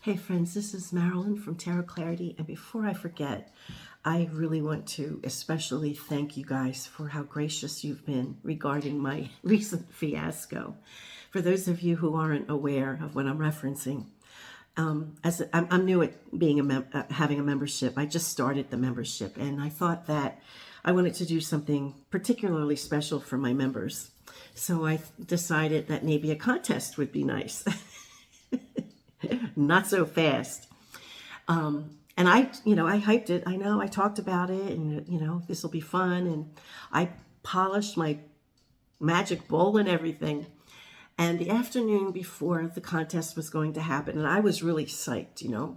Hey friends, this is Marilyn from Tarot Clarity, and before I forget, I really want to especially thank you guys for how gracious you've been regarding my recent fiasco. For those of you who aren't aware of what I'm referencing, I'm new at being having a membership. I just started the membership, and I thought that I wanted to do something particularly special for my members. So I decided that maybe a contest would be nice. Not so fast. And I hyped it. I know I talked about it and, this will be fun. And I polished my magic bowl and everything. And the afternoon before the contest was going to happen, and I was really psyched,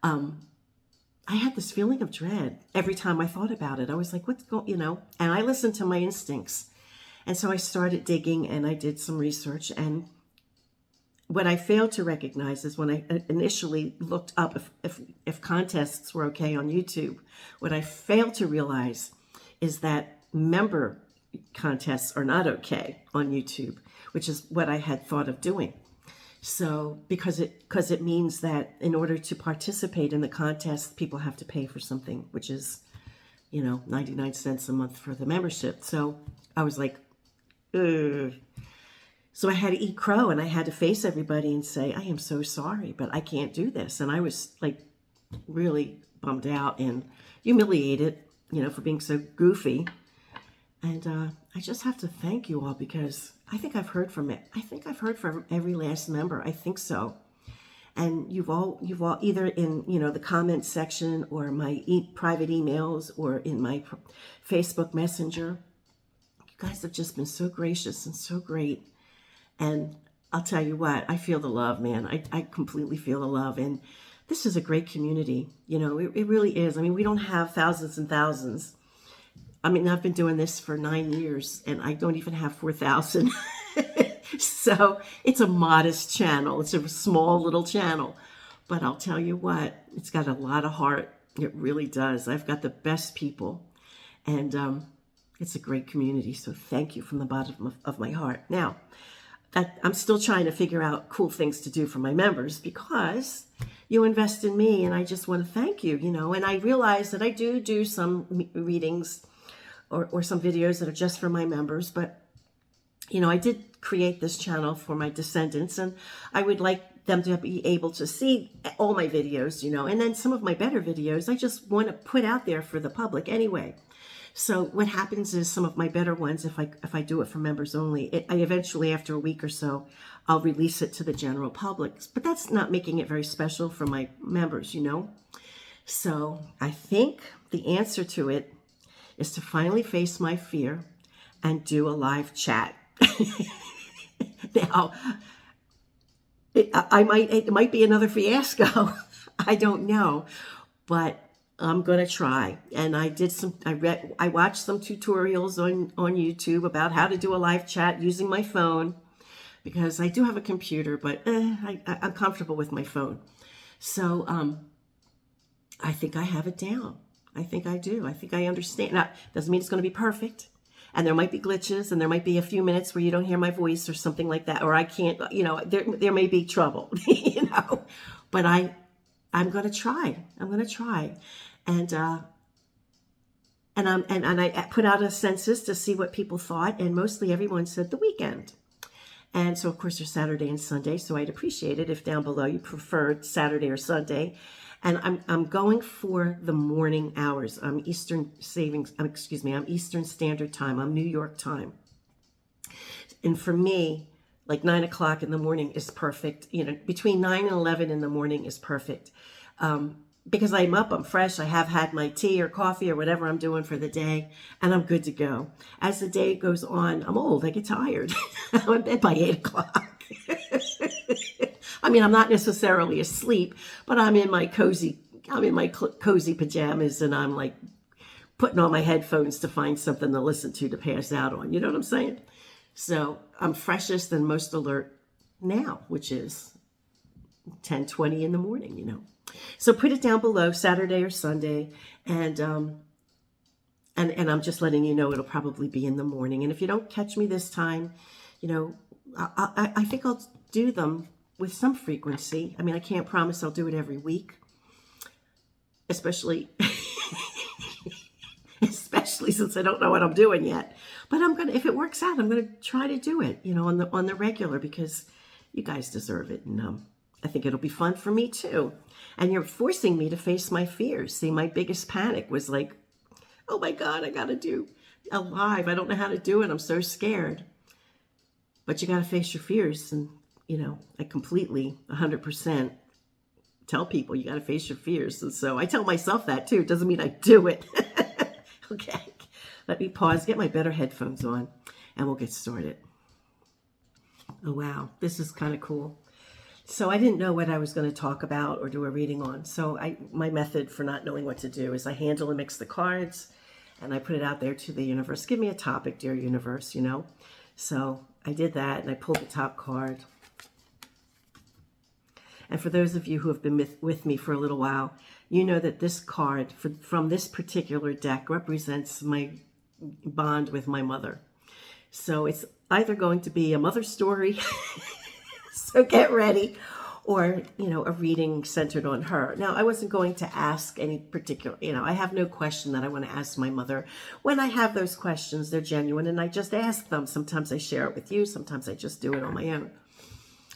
I had this feeling of dread every time I thought about it. I was like, what's going, and I listened to my instincts. And so I started digging and I did some research, and what I failed to recognize is when I initially looked up if contests were okay on YouTube, what I failed to realize is that member contests are not okay on YouTube, which is what I had thought of doing. So because it means that in order to participate in the contest, people have to pay for something, which is, 99 cents a month for the membership. So I was like, ugh. So I had to eat crow, and I had to face everybody and say, I am so sorry, but I can't do this. And I was like really bummed out and humiliated, for being so goofy. And I just have to thank you all, because I think I've heard from it. I think I've heard from every last member. I think so. And you've all either in, the comments section or my private emails or in my Facebook Messenger, you guys have just been so gracious and so great. And I'll tell you what, I feel the love, man. I completely feel the love. And this is a great community. It really is. I mean, we don't have thousands and thousands. I mean, I've been doing this for 9 years and I don't even have 4,000. So it's a modest channel. It's a small little channel. But I'll tell you what, it's got a lot of heart. It really does. I've got the best people. And it's a great community. So thank you from the bottom of my heart. Now, I'm still trying to figure out cool things to do for my members, because you invest in me, and I just want to thank you, and I realize that I do some readings or some videos that are just for my members, but, I did create this channel for my descendants, and I would like them to be able to see all my videos, and then some of my better videos, I just want to put out there for the public anyway. So what happens is some of my better ones, if I do it for members only, I eventually, after a week or so, I'll release it to the general public. But that's not making it very special for my members, So I think the answer to it is to finally face my fear and do a live chat. Now, it might be another fiasco. I don't know, but I'm going to try. And I watched some tutorials on YouTube about how to do a live chat using my phone, because I do have a computer, but I'm comfortable with my phone. So I think I have it down. I think I do. I think I understand. Now, doesn't mean it's going to be perfect. And there might be glitches, and there might be a few minutes where you don't hear my voice or something like that, or I can't, there may be trouble, but I'm going to try. I'm going to try. And I put out a census to see what people thought, and mostly everyone said the weekend. And so, of course, there's Saturday and Sunday, so I'd appreciate it if down below you preferred Saturday or Sunday. And I'm going for the morning hours. I'm Eastern Standard Time. I'm New York time. And for me, like 9 o'clock in the morning is perfect. Between 9 and 11 in the morning is perfect. Because I'm up, I'm fresh, I have had my tea or coffee or whatever I'm doing for the day, and I'm good to go. As the day goes on, I'm old, I get tired. I'm in bed by 8 o'clock. I mean, I'm not necessarily asleep, but I'm in my cozy pajamas, and I'm like putting on my headphones to find something to listen to pass out on. You know what I'm saying? So I'm freshest and most alert now, which is 10:20 in the morning, So put it down below, Saturday or Sunday, and I'm just letting you know it'll probably be in the morning. And if you don't catch me this time, I think I'll do them with some frequency. I mean, I can't promise I'll do it every week, especially especially since I don't know what I'm doing yet. But if it works out, I'm gonna try to do it, on the regular, because you guys deserve it, and I think it'll be fun for me too. And you're forcing me to face my fears. See, my biggest panic was like, oh my God, I gotta do a live. I don't know how to do it. I'm so scared. But you gotta face your fears, and I completely 100% tell people you gotta face your fears. And so I tell myself that too. It doesn't mean I do it. Okay, let me pause, get my better headphones on, and we'll get started. Oh, wow, this is kind of cool. So I didn't know what I was going to talk about or do a reading on. So my method for not knowing what to do is I handle and mix the cards, and I put it out there to the universe. Give me a topic, dear universe, So I did that, and I pulled the top card. And for those of you who have been with me for a little while, you know that this card from this particular deck represents my bond with my mother. So it's either going to be a mother story, so get ready, or, a reading centered on her. Now, I wasn't going to ask any particular, I have no question that I want to ask my mother. When I have those questions, they're genuine, and I just ask them. Sometimes I share it with you. Sometimes I just do it on my own.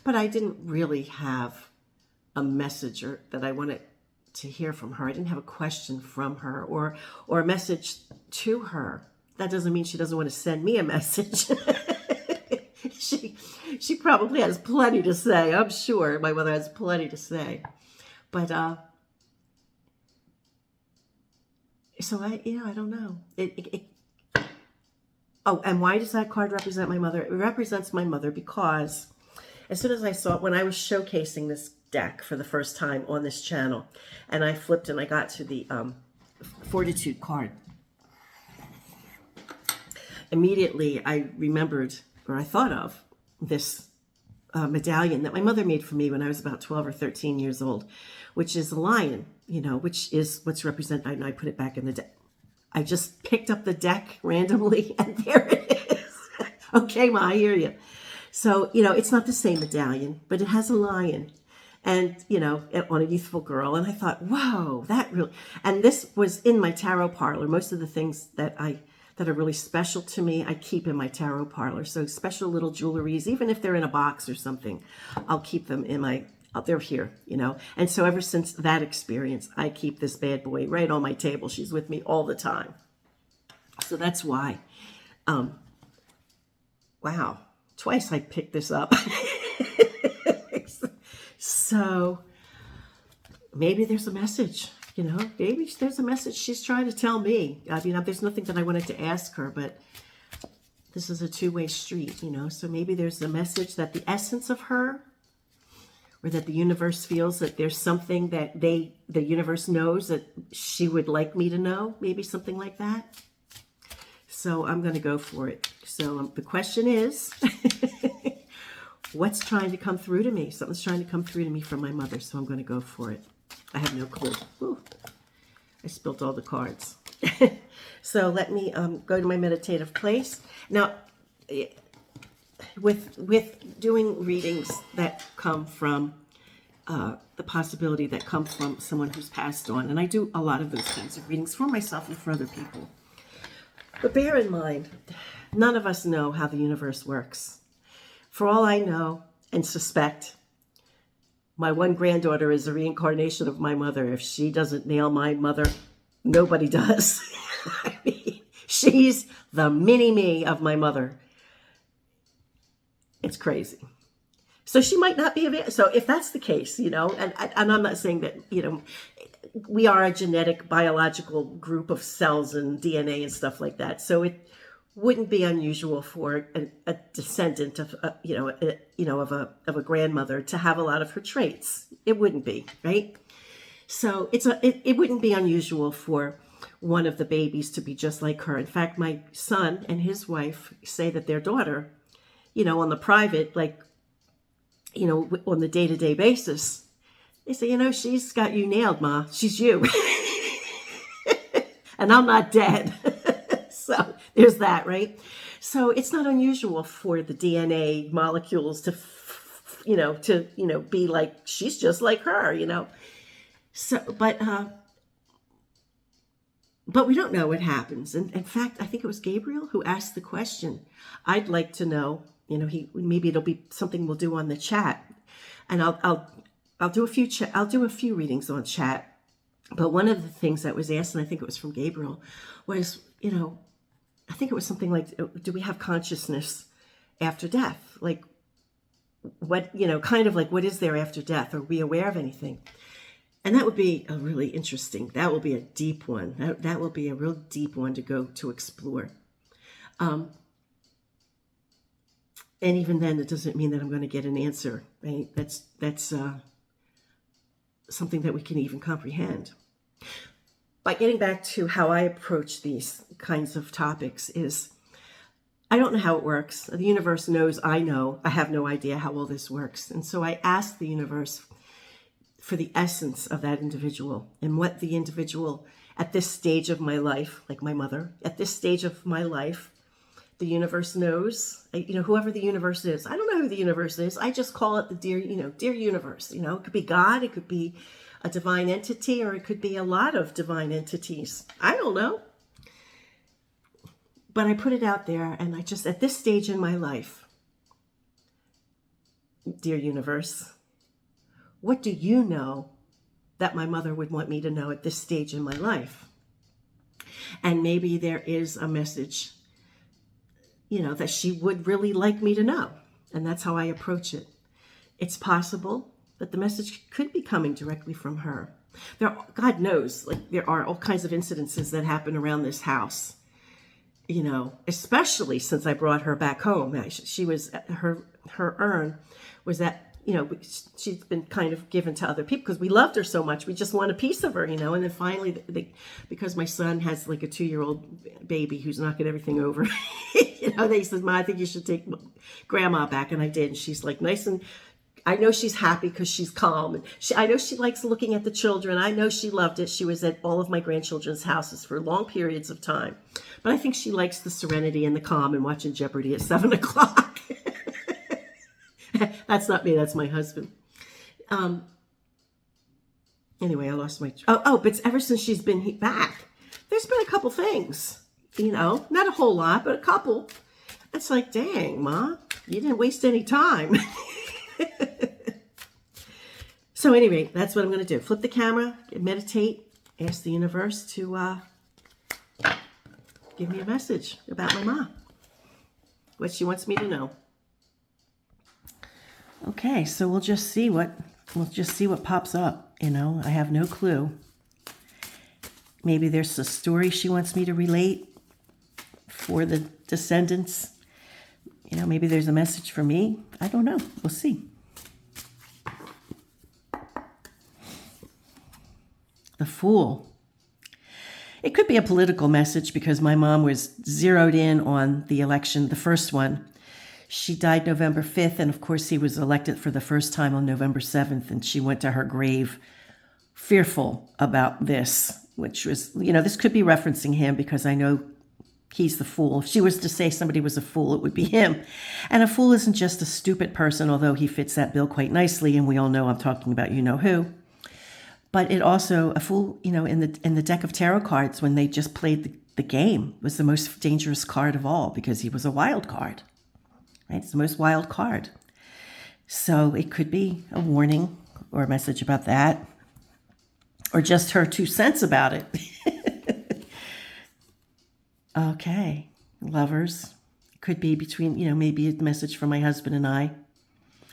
But I didn't really have a message that I wanted to hear from her. I didn't have a question from her or a message to her. That doesn't mean she doesn't want to send me a message. She probably has plenty to say. I'm sure my mother has plenty to say. But so I don't know. Oh, and why does that card represent my mother? It represents my mother because as soon as I saw it, when I was showcasing this deck for the first time on this channel, and I flipped and I got to the Fortitude card, immediately I remembered, or I thought of, this medallion that my mother made for me when I was about 12 or 13 years old, which is a lion, which is what's represented. And I put it back in the deck. I just picked up the deck randomly, and there it is. Okay, Ma, I hear you. So, it's not the same medallion, but it has a lion. And, on a youthful girl. And I thought, whoa, that really, and this was in my tarot parlor. Most of the things that are really special to me, I keep in my tarot parlor. So special little jewelries, even if they're in a box or something, I'll keep them they're here, And so ever since that experience, I keep this bad boy right on my table. She's with me all the time. So that's why, wow, twice I picked this up. So maybe there's a message, maybe there's a message she's trying to tell me. I mean, there's nothing that I wanted to ask her, but this is a two-way street, so maybe there's a message that the essence of her, or that the universe feels that there's something that the universe knows that she would like me to know, maybe something like that. So I'm going to go for it. So the question is, what's trying to come through to me? Something's trying to come through to me from my mother, so I'm going to go for it. I have no clue. Ooh, I spilled all the cards. So let me go to my meditative place. Now, with doing readings that come from the possibility that come from someone who's passed on, and I do a lot of those kinds of readings for myself and for other people. But bear in mind, none of us know how the universe works. For all I know and suspect, my one granddaughter is a reincarnation of my mother. If she doesn't nail my mother, nobody does. I mean, she's the mini-me of my mother. It's crazy. So she might not be available. So if that's the case, and I'm not saying that, we are a genetic, biological group of cells and DNA and stuff like that. So it wouldn't be unusual for a descendant of, of a grandmother to have a lot of her traits. It wouldn't be, right? So it wouldn't be unusual for one of the babies to be just like her. In fact, my son and his wife say that their daughter, on the private, on the day-to-day basis, they say, she's got you nailed, Ma. She's you. And I'm not dead. So there's that, right? So it's not unusual for the DNA molecules to to, be like, she's just like her, So, but we don't know what happens. And in fact, I think it was Gabriel who asked the question. I'd like to know, maybe it'll be something we'll do on the chat. And I'll do a few readings on chat. But one of the things that was asked, and I think it was from Gabriel, was, I think it was something like, do we have consciousness after death? Like, what, kind of like, what is there after death? Are we aware of anything? And that would be a really interesting, that will be a deep one. That will be a real deep one to go to explore. And even then, it doesn't mean that I'm going to get an answer, right? That's something that we can even comprehend. But getting back to how I approach these kinds of topics is, I don't know how it works. The universe knows I know. I have no idea how all this works. And so I ask the universe for the essence of that individual and what the individual at this stage of my life, like my mother, at this stage of my life, the universe knows, whoever the universe is. I don't know who the universe is. I just call it the dear universe. It could be God, it could be a divine entity, or it could be a lot of divine entities. I don't know. But I put it out there, and I just, at this stage in my life, dear universe, what do you know that my mother would want me to know at this stage in my life? And maybe there is a message, that she would really like me to know. And that's how I approach it. It's possible that the message could be coming directly from her. God knows, there are all kinds of incidences that happen around this house, especially since I brought her back home. She was, her urn was at, she's been kind of given to other people because we loved her so much. We just want a piece of her, and then finally, because my son has like a 2-year-old baby who's knocking everything over, they said, Ma, I think you should take grandma back. And I did. And she's like nice. And I know she's happy because she's calm. And I know she likes looking at the children. I know she loved it. She was at all of my grandchildren's houses for long periods of time. But I think she likes the serenity and the calm and watching Jeopardy at 7 o'clock. That's not me. That's my husband. Anyway, I lost my... but ever since she's been back, there's been a couple things, not a whole lot, but a couple. It's like, dang, Ma, you didn't waste any time. So anyway, that's what I'm going to do. Flip the camera, meditate, ask the universe to give me a message about my mom, what she wants me to know. Okay, so we'll just see what pops up. I have no clue. Maybe there's a story she wants me to relate for the descendants. Maybe there's a message for me. I don't know. We'll see. The Fool. It could be a political message because my mom was zeroed in on the election, the first one. She died November 5th, and of course he was elected for the first time on November 7th, and she went to her grave fearful about this, which was, this could be referencing him because I know he's the fool. If she was to say somebody was a fool, it would be him. And a fool isn't just a stupid person, although he fits that bill quite nicely, and we all know I'm talking about who. But it also, a fool, in the deck of tarot cards, when they just played the game, was the most dangerous card of all because he was a wild card. Right? It's the most wild card. So it could be a warning or a message about that, or just her 2 cents about it. Okay, Lovers. Could be between, maybe a message from my husband and I,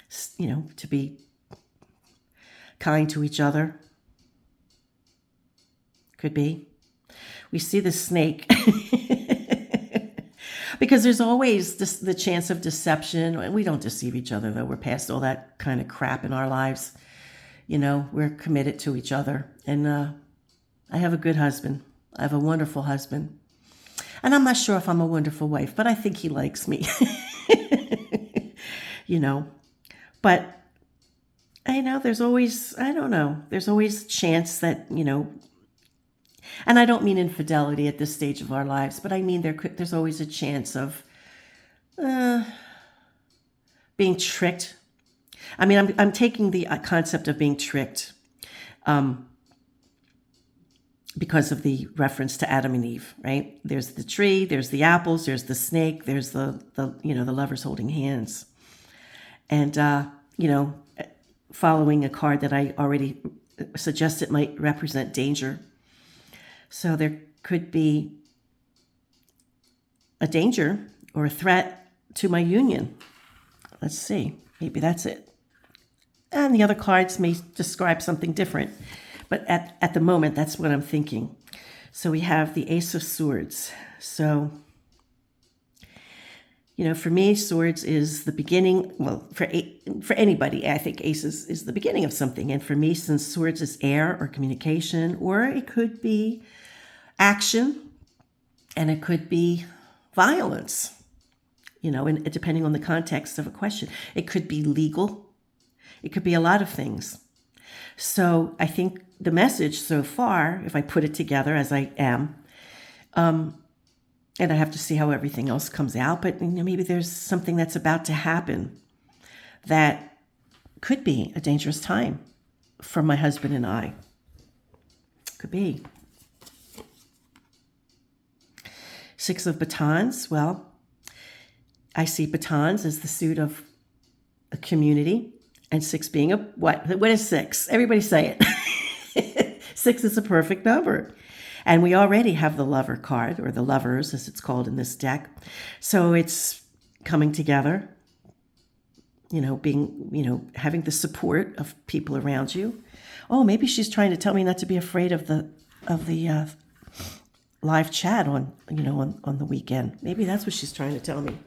to be kind to each other. Could be. We see the snake. Because there's always the chance of deception. We don't deceive each other, though. We're past all that kind of crap in our lives. We're committed to each other. And I have a good husband. I have a wonderful husband. And I'm not sure if I'm a wonderful wife, but I think he likes me. But I know there's always, there's always a chance that, and I don't mean infidelity at this stage of our lives, but I mean there's always a chance of being tricked. I mean, I'm taking the concept of being tricked because of the reference to Adam and Eve, right? There's the tree, there's the apples, there's the snake, there's the the lovers holding hands. And, following a card that I already suggested might represent danger. So there could be a danger or a threat to my union. Let's see. Maybe that's it. And the other cards may describe something different. But at the moment, that's what I'm thinking. So we have the Ace of Swords. So, for me, swords is the beginning. Well, for anybody, I think Ace is the beginning of something. And for me, since swords is air or communication, or it could be action, and it could be violence, and depending on the context of a question. It could be legal. It could be a lot of things. So I think the message so far, if I put it together as I am, and I have to see how everything else comes out, but maybe there's something that's about to happen that could be a dangerous time for my husband and I. Could be. Six of Batons. Well, I see batons as the suit of a community, and six being a what? What is six? Everybody say it. Six is a perfect number. And we already have the lover card, or the lovers as it's called in this deck. So it's coming together, having the support of people around you. Oh, maybe she's trying to tell me not to be afraid of the live chat on the weekend. Maybe that's what she's trying to tell me.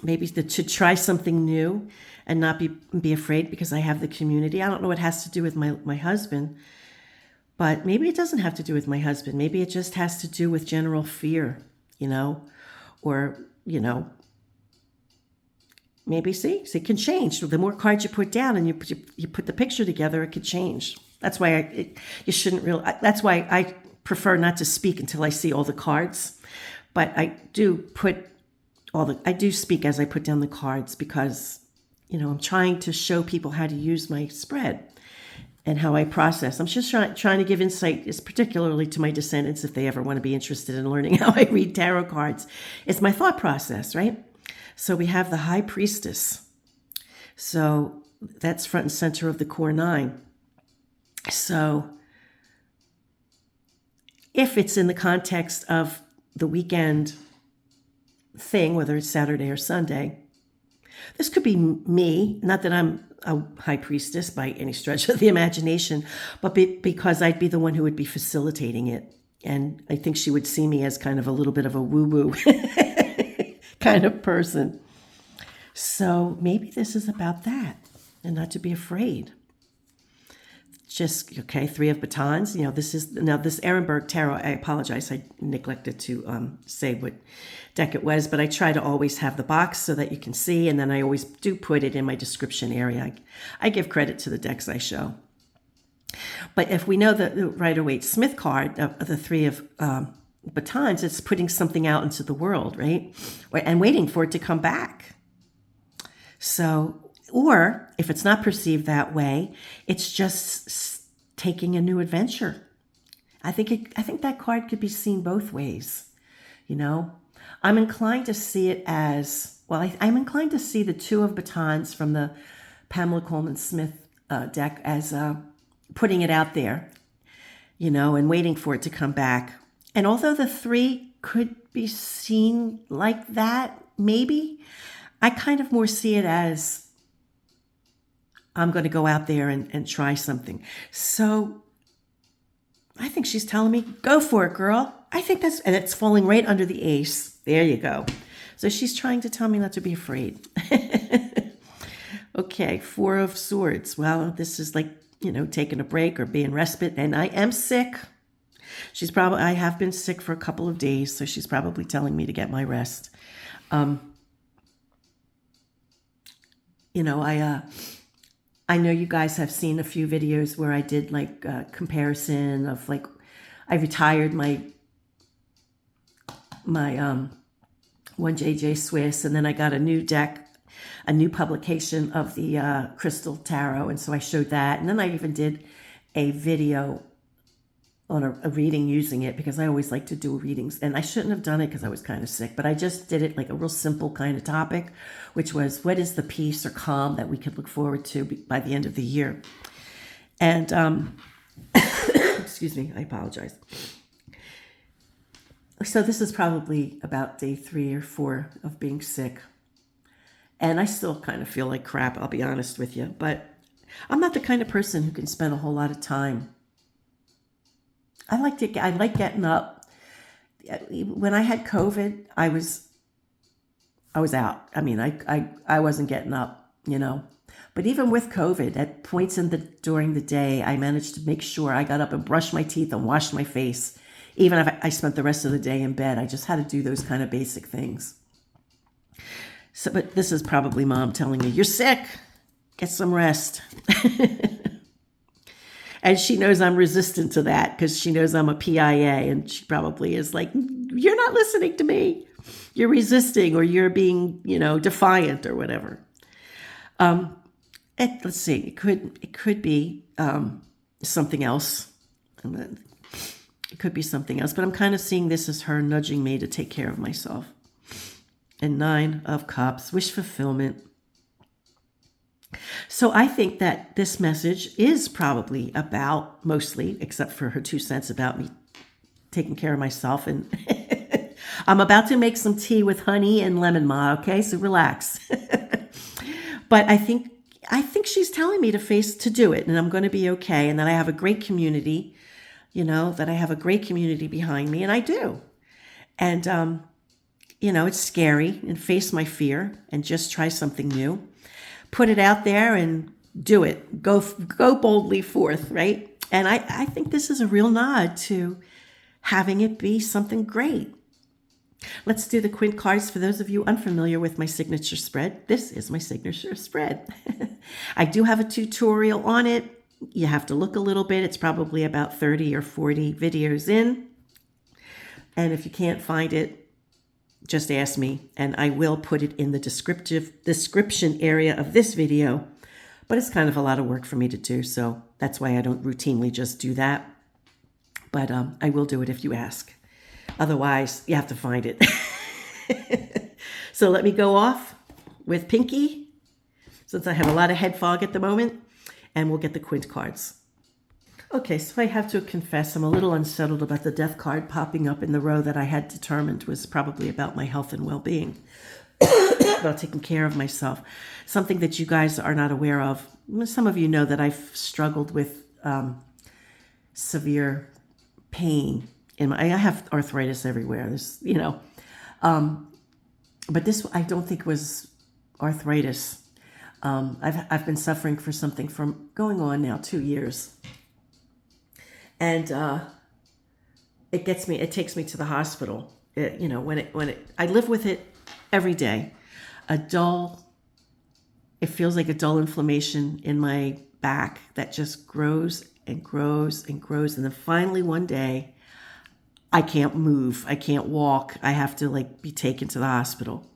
Maybe to try something new and not be afraid because I have the community. I don't know what it has to do with my husband, but maybe it doesn't have to do with my husband. Maybe it just has to do with general fear, or, maybe it can change. The more cards you put down and you put the picture together, it could change. That's why you shouldn't really, that's why I prefer not to speak until I see all the cards. But I do speak as I put down the cards because, I'm trying to show people how to use my spread and how I process. I'm just trying to give insight, particularly to my descendants, if they ever want to be interested in learning how I read tarot cards. It's my thought process, right? So we have the High Priestess. So that's front and center of the core 9. So if it's in the context of the weekend thing, whether it's Saturday or Sunday, this could be me, not that I'm a high priestess by any stretch of the imagination, but because I'd be the one who would be facilitating it. And I think she would see me as kind of a little bit of a woo-woo kind of person. So maybe this is about that and not to be afraid. Just, okay, 3 of Batons. This Erenberg Tarot, I apologize. I neglected to say what deck it was, but I try to always have the box so that you can see, and then I always do put it in my description area. I give credit to the decks I show. But if we know the Rider-Waite-Smith card, the 3 of Batons, it's putting something out into the world, right? And waiting for it to come back. So, or if it's not perceived that way, it's just taking a new adventure. I think that card could be seen both ways. I'm inclined to see it as, well, I'm inclined to see the 2 of Batons from the Pamela Coleman Smith deck as putting it out there, and waiting for it to come back. And although the 3 could be seen like that, maybe, I kind of more see it as I'm going to go out there and try something. So I think she's telling me, go for it, girl. I think and it's falling right under the ace. There you go. So she's trying to tell me not to be afraid. Okay, 4 of Swords. Well, this is like, taking a break or being respite. And I am sick. I have been sick for a couple of days, so she's probably telling me to get my rest. I know you guys have seen a few videos where I did like a comparison of like, I retired my 1JJ Swiss, and then I got a new deck a new publication of the Crystal Tarot. And so I showed that. And then I even did a video on a reading using it, because I always like to do readings. And I shouldn't have done it because I was kind of sick, but I just did it like a real simple kind of topic, which was, what is the peace or calm that we could look forward to by the end of the year? And, excuse me, I apologize. So this is probably about day 3 or 4 of being sick. And I still kind of feel like crap, I'll be honest with you. But I'm not the kind of person who can spend a whole lot of time. I like getting up. When I had COVID, I was out. I mean, I wasn't getting up, you know. But even with COVID, at points during the day, I managed to make sure I got up and brushed my teeth and washed my face. Even if I spent the rest of the day in bed, I just had to do those kind of basic things. So, but this is probably Mom telling me, you're sick, get some rest. And she knows I'm resistant to that because she knows I'm a PIA, and she probably is like, you're not listening to me. You're resisting, or you're being, defiant or whatever. Let's see, it could be something else. It could be something else, but I'm kind of seeing this as her nudging me to take care of myself. And 9 of Cups, wish fulfillment. So I think that this message is probably about, mostly, except for her 2 cents about me taking care of myself. And I'm about to make some tea with honey and lemon, Ma, okay? So relax. But I think she's telling me to do it, and I'm going to be okay, and that I have a great community, that I have a great community behind me, and I do. And, it's scary, and face my fear and just try something new. Put it out there and do it. Go boldly forth, right? And I think this is a real nod to having it be something great. Let's do the Quint cards for those of you unfamiliar with my signature spread. This is my signature spread. I do have a tutorial on it. You have to look a little bit. It's probably about 30 or 40 videos in. And if you can't find it, just ask me, and I will put it in the description area of this video. But it's kind of a lot of work for me to do, so that's why I don't routinely just do that. But I will do it if you ask. Otherwise, you have to find it. So let me go off with Pinky, since I have a lot of head fog at the moment, and we'll get the Quint cards. Okay, so I have to confess I'm a little unsettled about the death card popping up in the row that I had determined was probably about my health and well-being, about taking care of myself, something that you guys are not aware of. Some of you know that I've struggled with severe pain. I have arthritis everywhere. But this I don't think was arthritis. I've been suffering for something from going on now 2 years. And it takes me to the hospital. I live with it every day. It feels like a dull inflammation in my back that just grows and grows and grows. And then finally one day, I can't move. I can't walk. I have to be taken to the hospital.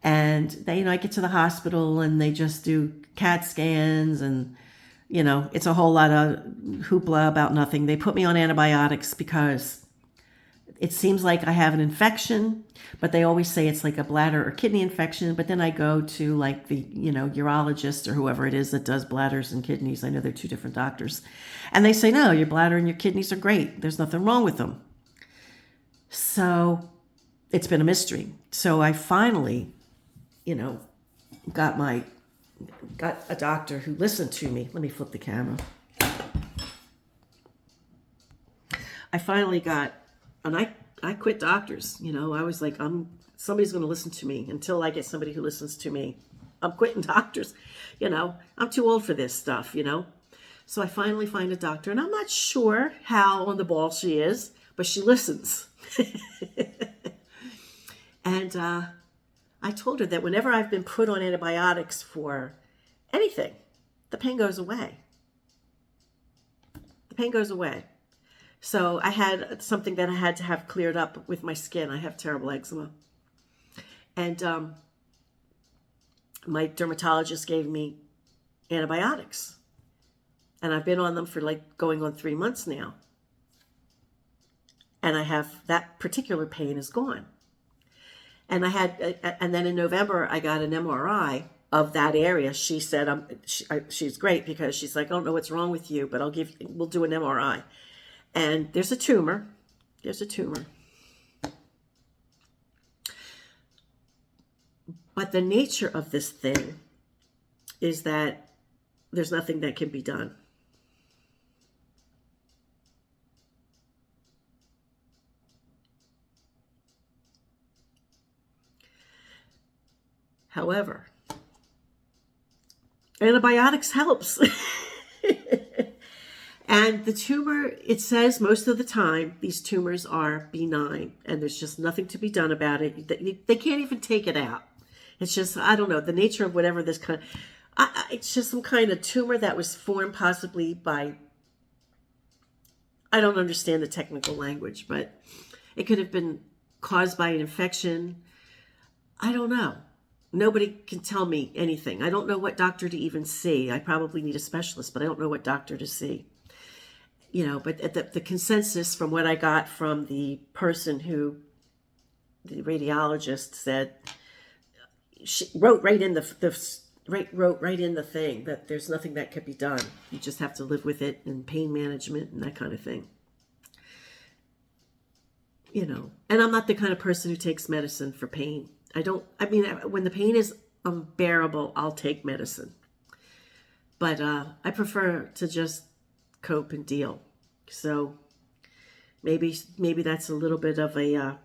And I get to the hospital and they just do CAT scans and it's a whole lot of hoopla about nothing. They put me on antibiotics because it seems like I have an infection, but they always say it's like a bladder or kidney infection. But then I go to the, urologist or whoever it is that does bladders and kidneys. I know they're 2 different doctors. And they say, no, your bladder and your kidneys are great. There's nothing wrong with them. So it's been a mystery. So I finally, got a doctor who listened to me. Let me flip the camera. I finally got, and I quit doctors. I was like, somebody's going to listen to me. Until I get somebody who listens to me, I'm quitting doctors. I'm too old for this stuff, So I finally find a doctor, and I'm not sure how on the ball she is, but she listens. And I told her that whenever I've been put on antibiotics for anything, the pain goes away. The pain goes away. So I had something that I had to have cleared up with my skin. I have terrible eczema. And my dermatologist gave me antibiotics. And I've been on them for like going on 3 months now. And I have, that particular pain is gone. And and then in November, I got an MRI of that area. She said, she's great because she's like, I don't know what's wrong with you, but we'll do an MRI. And there's a tumor. There's a tumor. But the nature of this thing is that there's nothing that can be done. However, antibiotics helps. And the tumor, it says most of the time, these tumors are benign and there's just nothing to be done about it. They can't even take it out. It's just, I don't know, the nature of whatever this kind of, it's just some kind of tumor that was formed possibly by, I don't understand the technical language, but it could have been caused by an infection. I don't know. Nobody can tell me anything. I don't know what doctor to even see. I probably need a specialist, but I don't know what doctor to see. You know, but the consensus from what I got from the person who, the radiologist said, she wrote right in the thing that there's nothing that could be done. You just have to live with it and pain management and that kind of thing. You know, and I'm not the kind of person who takes medicine for pain. When the pain is unbearable, I'll take medicine. But I prefer to just cope and deal. So maybe that's a little bit of a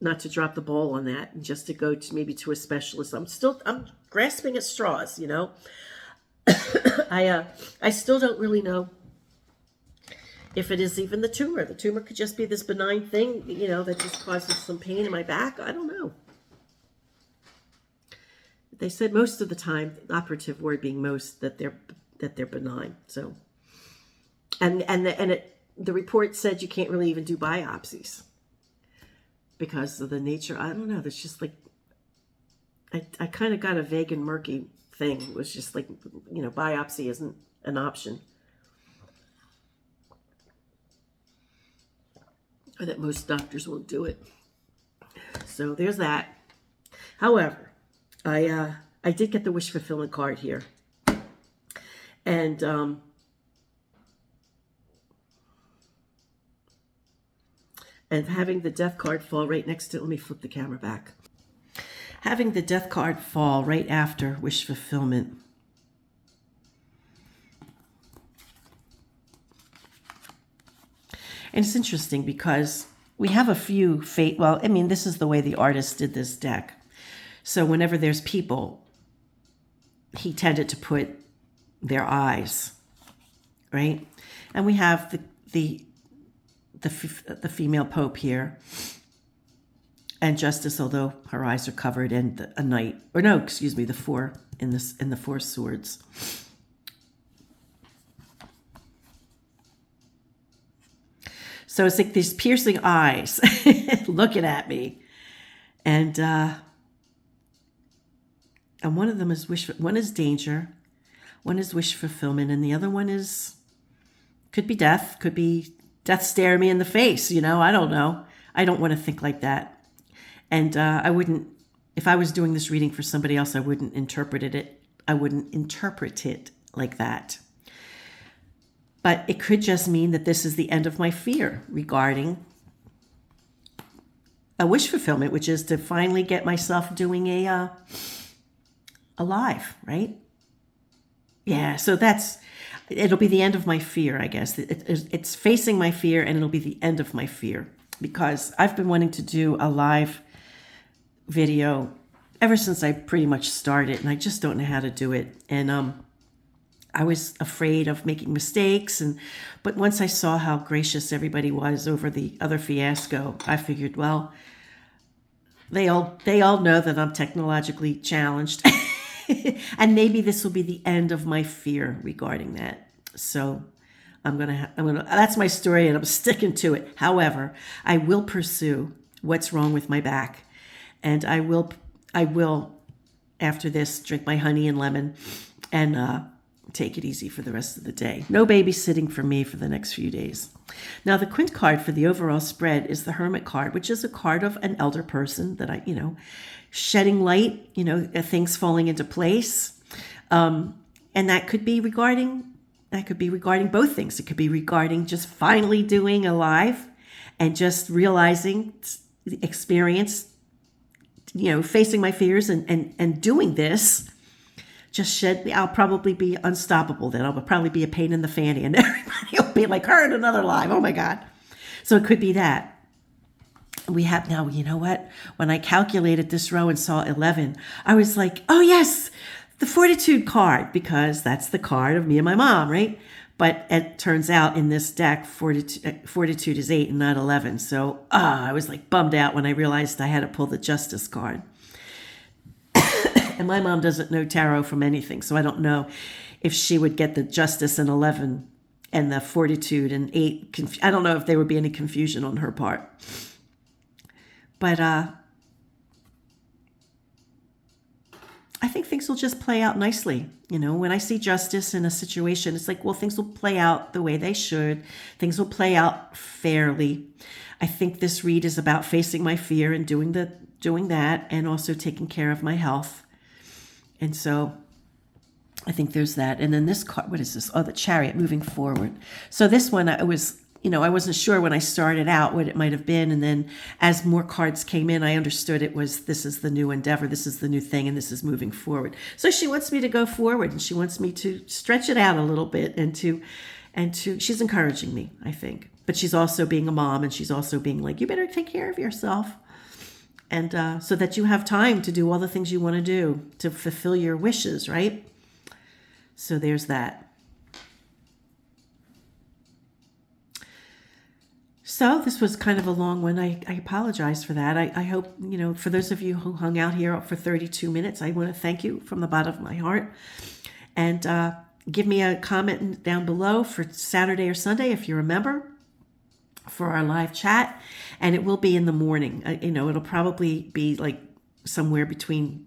not to drop the ball on that, and just to go to maybe to a specialist. I'm grasping at straws, you know. I still don't really know if it is even the tumor. The tumor could just be this benign thing, you know, that just causes some pain in my back. I don't know. They said most of the time, the operative word being most, that they're benign. So, the report said you can't really even do biopsies because of the nature. I don't know. There's just like, I kind of got a vague and murky thing. It was just like, you know, biopsy isn't an option. Or that most doctors won't do it. So there's that. However, I did get the wish fulfillment card here. And having the death card fall right next to it, let me flip the camera back. Having the death card fall right after wish fulfillment. And it's interesting because we have a few fate. Well, I mean, this is the way the artist did this deck. So whenever there's people, he tended to put their eyes, right? And we have the female pope here, and Justice, although her eyes are covered, and a knight, or no, excuse me, the four in the four swords. So it's like these piercing eyes looking at me. And one of them is one is danger, one is wish fulfillment, and the other one could be death staring me in the face, you know, I don't know. I don't want to think like that. And I wouldn't, if I was doing this reading for somebody else, I wouldn't interpret it like that. But it could just mean that this is the end of my fear regarding a wish fulfillment, which is to finally get myself doing a live, right? Yeah, so it'll be the end of my fear, I guess. It's facing my fear, and it'll be the end of my fear, because I've been wanting to do a live video ever since I pretty much started, and I just don't know how to do it. And I was afraid of making mistakes, but once I saw how gracious everybody was over the other fiasco, I figured, well, they all know that I'm technologically challenged, and maybe this will be the end of my fear regarding that. So I'm gonna. That's my story, and I'm sticking to it. However, I will pursue what's wrong with my back, and I will after this, drink my honey and lemon, and take it easy for the rest of the day. No babysitting for me for the next few days. Now, the quint card for the overall spread is the Hermit card, which is a card of an elder person that shedding light, things falling into place. And that could be regarding both things. It could be regarding just finally doing alive and just realizing the experience, facing my fears and doing this. I'll probably be unstoppable then. I'll probably be a pain in the fanny and everybody will be like, her in another life. Oh my God. So it could be that. We have now, you know what? When I calculated this row and saw 11, I was like, oh yes, the Fortitude card, because that's the card of me and my mom, right? But it turns out in this deck, Fortitude is 8 and not 11. So I was like bummed out when I realized I had to pull the Justice card. And my mom doesn't know tarot from anything, so I don't know if she would get the Justice and 11 and the Fortitude and 8. I don't know if there would be any confusion on her part. But I think things will just play out nicely. When I see justice in a situation, it's like, well, things will play out the way they should. Things will play out fairly. I think this read is about facing my fear and doing that, and also taking care of my health. And so I think there's that. And then this card, what is this? Oh, the Chariot, moving forward. So this one, I wasn't sure when I started out what it might have been. And then as more cards came in, I understood this is the new endeavor, this is the new thing, and this is moving forward. So she wants me to go forward, and she wants me to stretch it out a little bit and she's encouraging me, I think. But she's also being a mom, and she's also being like, you better take care of yourself. And so that you have time to do all the things you want to do to fulfill your wishes, right? So there's that. So this was kind of a long one. I apologize for that. I hope, for those of you who hung out here for 32 minutes, I want to thank you from the bottom of my heart. And give me a comment down below for Saturday or Sunday if you're a member, for our live chat. And it will be in the morning. It'll probably be like somewhere between,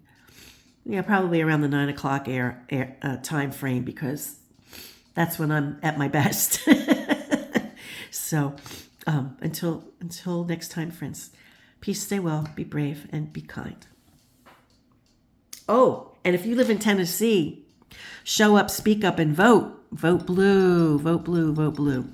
probably around the 9 o'clock time frame, because that's when I'm at my best. So until next time, friends, peace, stay well, be brave, and be kind. Oh, and if you live in Tennessee, show up, speak up, and vote. Vote blue, vote blue, vote blue.